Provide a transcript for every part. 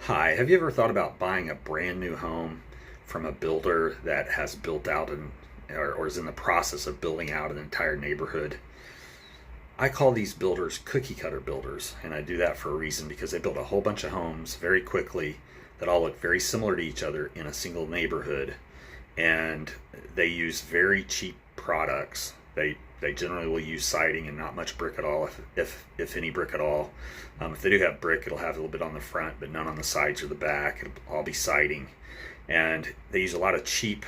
Hi, have you ever thought about buying a brand new home from a builder that has built out or is in the process of building out an entire neighborhood? I call these builders cookie cutter builders, and I do that for a reason because they build a whole bunch of homes very quickly that all look very similar to each other in a single neighborhood, and they use very cheap products. They generally will use siding and not much brick at all, if any brick at all. If they do have brick, it'll have a little bit on the front, but none on the sides or the back. It'll all be siding, and they use a lot of cheap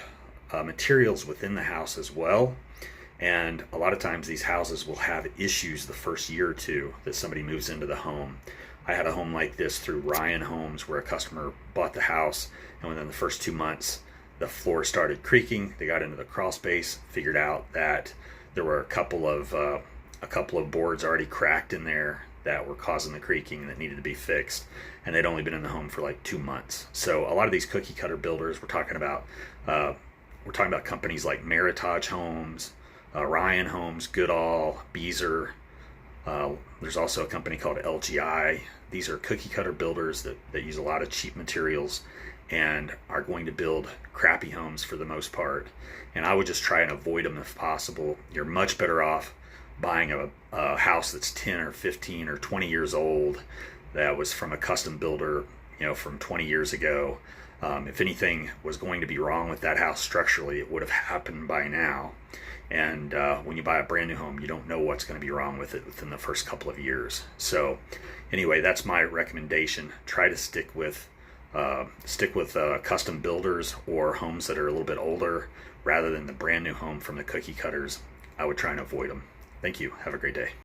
materials within the house as well. And a lot of times these houses will have issues the first year or two that somebody moves into the home. I had a home like this through Ryan Homes where a customer bought the house, and within the first 2 months the floor started creaking. They got into the crawl space, figured out that there were a couple of boards already cracked in there that were causing the creaking that needed to be fixed, and they'd only been in the home for like 2 months. So a lot of these cookie cutter builders, we're talking about companies like Meritage Homes, Ryan Homes, Goodall, Beazer. There's also a company called LGI. These are cookie cutter builders that use a lot of cheap materials and are going to build crappy homes for the most part. And I would just try and avoid them if possible. You're much better off buying a house that's 10 or 15 or 20 years old that was from a custom builder, from 20 years ago. If anything was going to be wrong with that house structurally, it would have happened by now. And when you buy a brand new home, you don't know what's going to be wrong with it within the first couple of years. So anyway, that's my recommendation. Try to stick with custom builders or homes that are a little bit older rather than the brand new home from the cookie cutters. I would try and avoid them. Thank you. Have a great day.